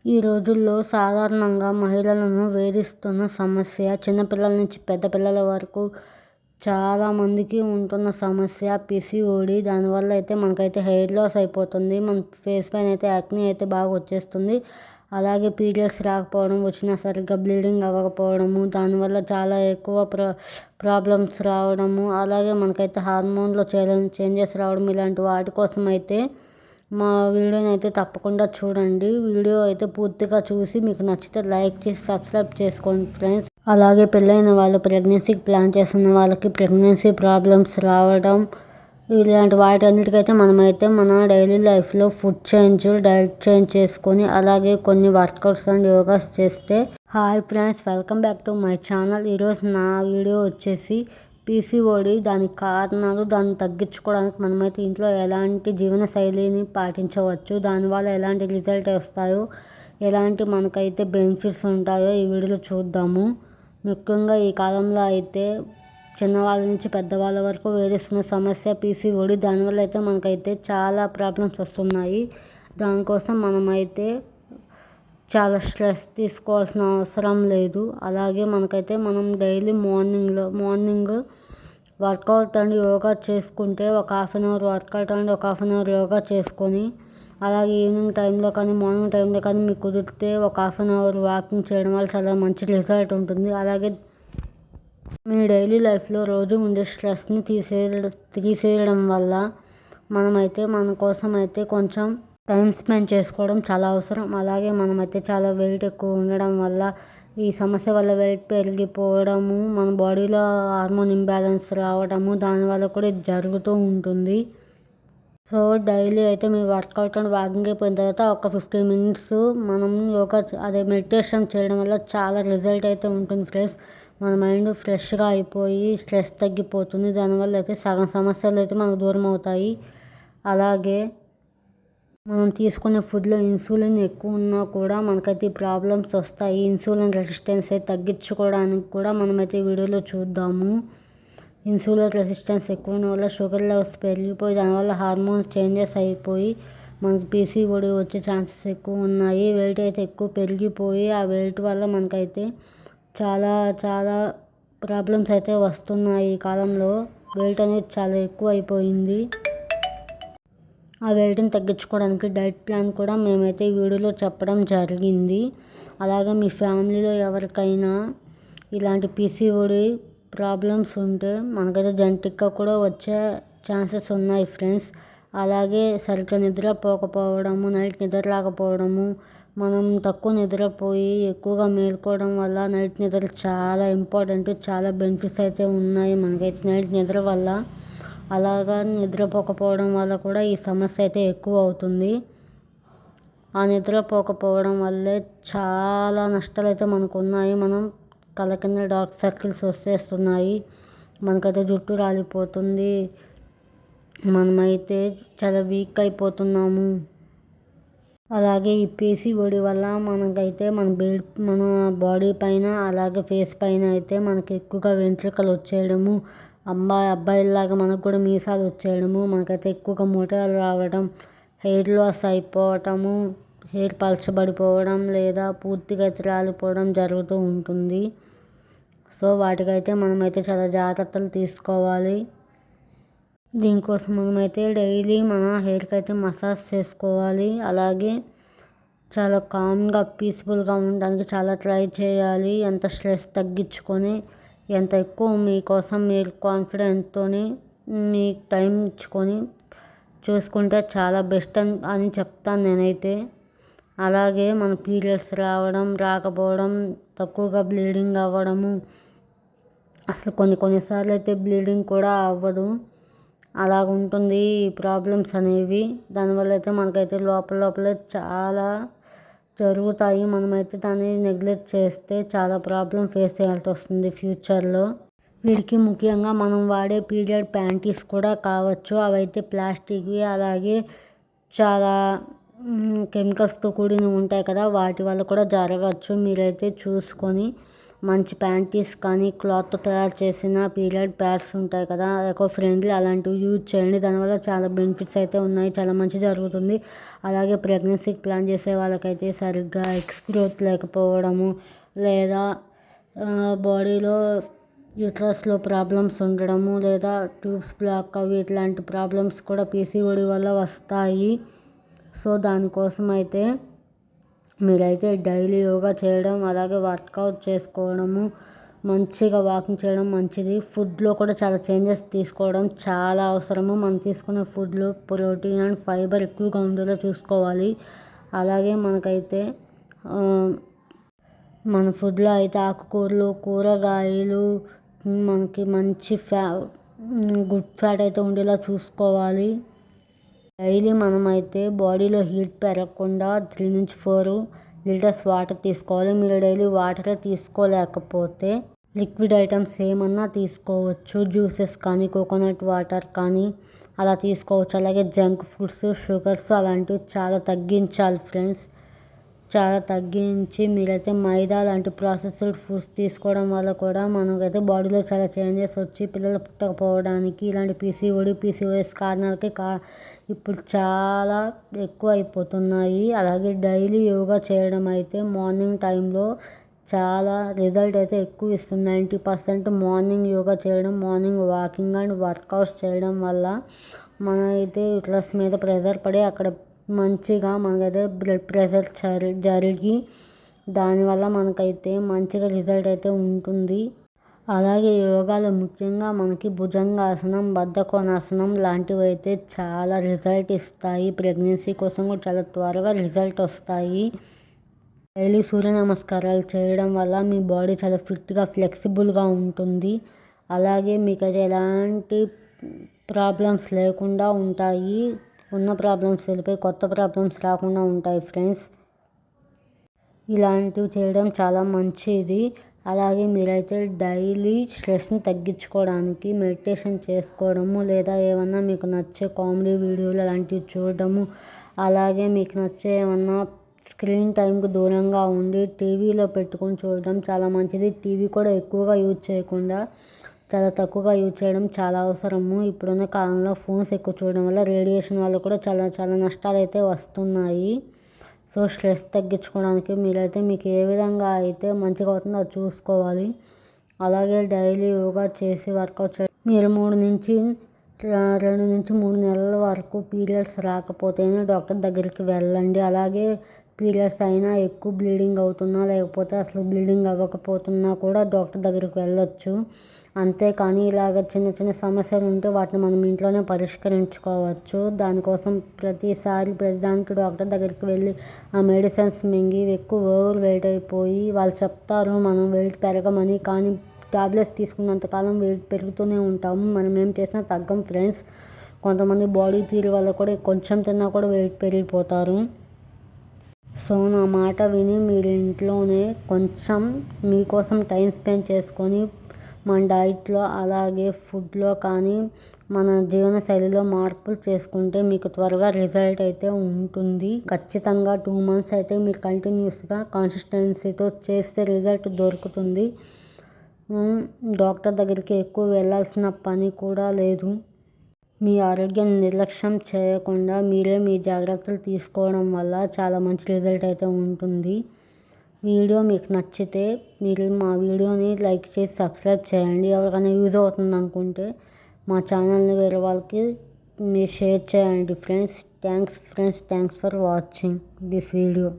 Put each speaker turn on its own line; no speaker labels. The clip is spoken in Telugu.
ఈ రోజుల్లో సాధారణంగా మహిళలను వేధిస్తున్న సమస్య చిన్నపిల్లల నుంచి పెద్ద పిల్లల వరకు చాలామందికి ఉంటున్న సమస్య పీసీఓడి. దానివల్ల అయితే మనకైతే హెయిర్ లాస్ అయిపోతుంది. మన ఫేస్ పైన అయితే యాక్నీ అయితే బాగా వచ్చేస్తుంది. అలాగే పీరియడ్స్ రాకపోవడం, వచ్చినా సరిగ్గా బ్లీడింగ్ అవ్వకపోవడము, దానివల్ల చాలా ఎక్కువ ప్రాబ్లమ్స్ రావడము, అలాగే మనకైతే హార్మోన్లో చేంజెస్ రావడం, ఇలాంటి వాటి కోసం అయితే మా వీడియోని అయితే తప్పకుండా చూడండి. వీడియో అయితే పూర్తిగా చూసి మీకు నచ్చితే లైక్ చేసి సబ్స్క్రైబ్ చేసుకోండి ఫ్రెండ్స్. అలాగే పెళ్ళైన వాళ్ళు ప్రెగ్నెన్సీకి ప్లాన్ చేస్తున్న వాళ్ళకి ప్రెగ్నెన్సీ ప్రాబ్లమ్స్ రావడం, ఇలాంటి వాటన్నిటికైతే మనమైతే మన డైలీ లైఫ్లో ఫుడ్ చేంజ్, డైట్ చేంజ్ చేసుకొని అలాగే కొన్ని వర్కౌట్స్ అండ్ యోగాస్ చేస్తే. Hi friends, welcome back to my channel. ఈరోజు నా వీడియో వచ్చేసి పీసీఓడి, దానికి కారణాలు, దాన్ని తగ్గించుకోవడానికి మనమైతే ఇంట్లో ఎలాంటి జీవన శైలిని పాటించవచ్చు, దానివల్ల ఎలాంటి రిజల్ట్ వస్తాయో, ఎలాంటి మనకైతే బెనిఫిట్స్ ఉంటాయో ఈ వీడియోలో చూద్దాము. ముఖ్యంగా ఈ కాలంలో అయితే చిన్నవాళ్ళ నుంచి పెద్దవాళ్ళ వరకు వేధిస్తున్న సమస్య పీసీఓడి. దానివల్ల అయితే మనకైతే చాలా ప్రాబ్లమ్స్ వస్తున్నాయి. దానికోసం మనమైతే చాలా స్ట్రెస్ తీసుకోవాల్సిన అవసరం లేదు. అలాగే మనకైతే మనం daily morning workout and yoga చేసుకుంటే ఒక half an hour workout and ఒక హాఫ్ అన్ అవర్ యోగా చేసుకొని, అలాగే ఈవినింగ్ టైంలో కానీ మార్నింగ్ టైంలో కానీ మీకు కుదిరితే ఒక హాఫ్ అన్ అవర్ వాకింగ్ చేయడం వల్ల చాలా మంచి రిజల్ట్ ఉంటుంది. అలాగే మీ డైలీ లైఫ్లో రోజు ఉండే స్ట్రెస్ని తీసేయడం వల్ల మనమైతే మన కోసం అయితే కొంచెం టైం స్పెండ్ చేసుకోవడం చాలా అవసరం. అలాగే మనమైతే చాలా వెయిట్ ఎక్కువ ఉండడం వల్ల, ఈ సమస్య వల్ల వెయిట్ పెరిగిపోవడము, మన బాడీలో హార్మోన్ ఇంబ్యాలెన్స్ రావడము, దానివల్ల కూడా ఇది జరుగుతూ ఉంటుంది. సో డైలీ అయితే మీ వర్కౌట్ అండ్ వాకింగ్ అయిపోయిన తర్వాత ఒక 15 మినిట్స్ మనం యోగా మెడిటేషన్ చేయడం వల్ల చాలా రిజల్ట్ అయితే ఉంటుంది ఫ్రెండ్స్. మన మైండ్ ఫ్రెష్గా అయిపోయి స్ట్రెస్ తగ్గిపోతుంది. దానివల్ల అయితే సగం సమస్యలు అయితే మనకు దూరం అవుతాయి. అలాగే మనం తీసుకునే ఫుడ్లో ఇన్సులిన్ ఎక్కువ ఉన్నా కూడా మనకైతే ప్రాబ్లమ్స్ వస్తాయి. ఇన్సులిన్ రెసిస్టెన్స్ అయితే తగ్గించుకోవడానికి కూడా మనమైతే వీడియోలో చూద్దాము. ఇన్సులిన్ రెసిస్టెన్స్ ఎక్కువ ఉన్న వల్ల షుగర్ లెవెల్స్ పెరిగిపోయి, దానివల్ల హార్మోన్స్ చేంజెస్ అయిపోయి మనకి పీసీఓడి వచ్చే ఛాన్సెస్ ఎక్కువ ఉన్నాయి. వెయిట్ అయితే ఎక్కువ పెరిగిపోయి ఆ వెయిట్ వల్ల మనకైతే చాలా చాలా ప్రాబ్లమ్స్ అయితే వస్తున్నాయి. ఈ కాలంలో వెయిట్ అనేది చాలా ఎక్కువ అయిపోయింది. ఆ వెయిట్ని తగ్గించుకోవడానికి డైట్ ప్లాన్ కూడా మేమైతే ఈ వీడియోలో చెప్పడం జరిగింది. అలాగే మీ ఫ్యామిలీలో ఎవరికైనా ఇలాంటి పీసీఓడి ప్రాబ్లమ్స్ ఉంటే మనకైతే జెనెటిక్గా కూడా వచ్చే ఛాన్సెస్ ఉన్నాయి ఫ్రెండ్స్. అలాగే సరిగ్గా నిద్రపోకపోవడము, నైట్ నిద్ర రాకపోవడము, మనం తక్కువ నిద్రపోయి ఎక్కువగా మేల్కోవడం వల్ల, నైట్ నిద్ర చాలా ఇంపార్టెంట్. చాలా బెనిఫిట్స్ అయితే ఉన్నాయి మనకైతే నైట్ నిద్ర వల్ల. అలాగా నిద్రపోకపోవడం వల్ల కూడా ఈ సమస్య అయితే ఎక్కువ అవుతుంది. ఆ నిద్రపోకపోవడం వల్లే చాలా నష్టాలు అయితే మనకు ఉన్నాయి. మనం కళ్ళ కింద డార్క్ సర్కిల్స్ వచ్చేస్తున్నాయి, మనకైతే జుట్టు రాలిపోతుంది, మనమైతే చాలా వీక్ అయిపోతున్నాము. అలాగే ఈ పీసీఓడి వల్ల మనకైతే మన బాడీ పైన అలాగే ఫేస్ పైన అయితే మనకి ఎక్కువగా వెంట్రుకలు వచ్చేయడము, అబ్బాయిలాగా మనకు కూడా మీసాలు వచ్చేయడము, మనకైతే ఎక్కువగా మొటిమలు రావడం, హెయిర్ లాస్ అయిపోవటము, హెయిర్ పలచబడిపోవడం లేదా పూర్తిగా రాలిపోవడం జరుగుతూ ఉంటుంది. సో వాటికైతే మనమైతే చాలా జాగ్రత్తలు తీసుకోవాలి. దీనికోసం మనమైతే డైలీ మన హెయిర్కి అయితే మసాజ్ చేసుకోవాలి. అలాగే చాలా కామ్గా పీస్ఫుల్గా ఉండడానికి చాలా ట్రై చేయాలి. ఎంత స్ట్రెస్ తగ్గించుకొని, ఎంత ఎక్కువ మీకోసం మీరు కాన్ఫిడెంట్తో మీకు టైం ఇచ్చుకొని చూసుకుంటే చాలా బెస్ట్ అని చెప్తాను నేనైతే. అలాగే మన పీరియడ్స్ రాకపోవడం, తక్కువగా బ్లీడింగ్ అవ్వడము, అసలు కొన్నిసార్లు అయితే బ్లీడింగ్ కూడా అవ్వదు, అలాగ ఉంటుంది ఈ ప్రాబ్లమ్స్ అనేవి. దానివల్ల అయితే మనకైతే లోపలే చాలా జరుగుతాయి. మనమైతే దాన్ని నెగ్లెక్ట్ చేస్తే చాలా ప్రాబ్లం ఫేస్ చేయాల్సి వస్తుంది ఫ్యూచర్లో. వీడికి ముఖ్యంగా మనం వాడే పీరియడ్ ప్యాంటీస్ కూడా కావచ్చు. అవైతే ప్లాస్టిక్వి, అలాగే చాలా కెమికల్స్తో కూడిన ఉంటాయి కదా, వాటి వల్ల కూడా జరగచ్చు. మీరైతే చూసుకొని మంచి ప్యాంటీస్ కానీ క్లాత్తో తయారు చేసిన పీరియడ్ ప్యాడ్స్ ఉంటాయి కదా, ఎకో ఫ్రెండ్లీ, అలాంటివి యూజ్ చేయండి. దానివల్ల చాలా బెనిఫిట్స్ అయితే ఉన్నాయి, చాలా మంచి జరుగుతుంది. అలాగే ప్రెగ్నెన్సీకి ప్లాన్ చేసే వాళ్ళకైతే సరిగ్గా ఎగ్స్ గ్రోత్ లేకపోవడము, లేదా బాడీలో యూట్రస్లో ప్రాబ్లమ్స్ ఉండడము, లేదా ట్యూబ్స్ బ్లాక్ అవి ఇట్లాంటి ప్రాబ్లమ్స్ కూడా పీసీఓడి వల్ల వస్తాయి. సో దానికోసం అయితే మీరైతే డైలీ యోగా చేయడం, అలాగే వర్కౌట్ చేసుకోవడము, మంచిగా వాకింగ్ చేయడం మంచిది. ఫుడ్లో కూడా చాలా చేంజెస్ తీసుకోవడం చాలా అవసరము. మనం తీసుకునే ఫుడ్లో ప్రోటీన్ అండ్ ఫైబర్ ఎక్కువగా ఉండేలా చూసుకోవాలి. అలాగే మనకైతే మన ఫుడ్లో అయితే ఆకుకూరలు, కూరగాయలు, మనకి మంచి గుడ్ ఫ్యాట్ అయితే ఉండేలా చూసుకోవాలి. డైలీ మనమైతే బాడీలో హీట్ పెరగకుండా 3 నుంచి 4 లీటర్స్ వాటర్ తీసుకోవాలి. మీరు డైలీ వాటర్ తీసుకోలేకపోతే లిక్విడ్ ఐటమ్స్ ఏమన్నా తీసుకోవచ్చు. జ్యూసెస్ కానీ, కోకోనట్ వాటర్ కానీ అలా తీసుకోవచ్చు. అలాగే జంక్ ఫుడ్స్, షుగర్స్ అలాంటివి చాలా తగ్గించాలి ఫ్రెండ్స్. చాలా తగ్గించి మీరైతే మైదా లాంటి ప్రాసెస్డ్ ఫుడ్స్ తీసుకోవడం వల్ల కూడా మనకైతే బాడీలో చాలా చేంజెస్ వచ్చి పిల్లలు పుట్టకపోవడానికి, ఇలాంటి పీసీఓఎస్ కారణాలకి ఇప్పుడు చాలా ఎక్కువ అయిపోతున్నాయి. అలాగే డైలీ యోగా చేయడం అయితే మార్నింగ్ టైంలో చాలా రిజల్ట్ అయితే ఎక్కువ ఇస్తుంది. 90% మార్నింగ్ యోగా చేయడం, మార్నింగ్ వాకింగ్ అండ్ వర్కౌట్స్ చేయడం వల్ల మన అయితే యూట్రస్ మీద ప్రెషర్ పడి అక్కడ మంచిగా మనకైతే బ్లడ్ ప్రెషర్ జరిగి దానివల్ల మనకైతే మంచిగా రిజల్ట్ అయితే ఉంటుంది. అలాగే యోగాలో ముఖ్యంగా మనకి భుజంగాసనం, బద్ధకోణాసనం లాంటివి అయితే చాలా రిజల్ట్ ఇస్తాయి. ప్రెగ్నెన్సీ కోసం కూడా చాలా త్వరగా రిజల్ట్ వస్తాయి. డైలీ సూర్య నమస్కారాలు చేయడం వల్ల మీ బాడీ చాలా ఫిట్గా, ఫ్లెక్సిబుల్గా ఉంటుంది. అలాగే మీకు అయితే ఎలాంటి ప్రాబ్లమ్స్ లేకుండా ఉంటాయి. ఉన్న ప్రాబ్లమ్స్ వెళ్ళిపోయి కొత్త ప్రాబ్లమ్స్ రాకుండా ఉంటాయి ఫ్రెండ్స్. ఇలాంటివి చేయడం చాలా మంచిది. అలాగే మీరైతే డైలీ స్ట్రెస్ని తగ్గించుకోవడానికి మెడిటేషన్ చేసుకోవడము, లేదా ఏమన్నా మీకు నచ్చే కామెడీ వీడియోలు అలాంటివి చూడడము, అలాగే మీకు నచ్చే ఏమన్నా స్క్రీన్ టైంకి దూరంగా ఉండి టీవీలో పెట్టుకొని చూడడం చాలా మంచిది. టీవీ కూడా ఎక్కువగా యూజ్ చేయకుండా చాలా తక్కువగా యూజ్ చేయడం చాలా అవసరము. ఇప్పుడున్న కాలంలో ఫోన్స్ ఎక్కువ చూడడం వల్ల రేడియేషన్ వల్ల కూడా చాలా చాలా నష్టాలు అయితే వస్తున్నాయి. సో స్ట్రెస్ తగ్గించుకోవడానికి మీరైతే మీకు ఏ విధంగా అయితే మంచిగా అవుతుందో అది చూసుకోవాలి. అలాగే డైలీ యోగా చేసి వర్కౌట్ చేయడం. మీరు 2 నుంచి 3 నెలల వరకు పీరియడ్స్ రాకపోతేనే డాక్టర్ దగ్గరికి వెళ్ళండి. అలాగే పీరియడ్స్ అయినా ఎక్కువ బ్లీడింగ్ అవుతున్నా, లేకపోతే అసలు బ్లీడింగ్ అవ్వకపోతున్నా కూడా డాక్టర్ దగ్గరికి వెళ్ళొచ్చు. అంతేకాని ఇలాగ చిన్న చిన్న సమస్యలు ఉంటే వాటిని మనం ఇంట్లోనే పరిష్కరించుకోవచ్చు. దానికోసం ప్రతిదానికి డాక్టర్ దగ్గరికి వెళ్ళి ఆ మెడిసిన్స్ మింగి ఎక్కువ ఓవర్ వెయిట్ అయిపోయి వాళ్ళు చెప్తారు మనం వెయిట్ పెరగమని, కానీ టాబ్లెట్స్ తీసుకున్నంతకాలం వెయిట్ పెరుగుతూనే ఉంటాము. మనం ఏం చేసినా తగ్గం ఫ్రెండ్స్. కొంతమంది బాడీ తీరు వల్ల కూడా కొంచెం తిన్నా కూడా వెయిట్ పెరిగిపోతారు. సో నా మాట విని మీరు ఇంట్లోనే కొంచెం మీకోసం టైం స్పెండ్ చేసుకొని మన డైట్లో, అలాగే ఫుడ్లో కానీ మన జీవనశైలిలో మార్పులు చేసుకుంటే మీకు త్వరగా రిజల్ట్ అయితే ఉంటుంది. ఖచ్చితంగా 2 months అయితే మీరు కంటిన్యూస్గా కన్సిస్టెన్సీతో చేస్తే రిజల్ట్ దొరుకుతుంది. డాక్టర్ దగ్గరికి ఎక్కువ వెళ్ళాల్సిన పని కూడా లేదు. మీ ఆరోగ్యాన్ని నిర్లక్ష్యం చేయకుండా మీరే మీ జాగ్రత్తలు తీసుకోవడం వల్ల చాలా మంచి రిజల్ట్ అయితే ఉంటుంది. వీడియో మీకు నచ్చితే మీరు మా వీడియోని లైక్ చేసి సబ్స్క్రైబ్ చేయండి. ఎవరికైనా యూజ్ అవుతుంది అనుకుంటే మా ఛానల్ని వేరే వాళ్ళకి మీరు షేర్ చేయండి friends. Thanks for watching this video.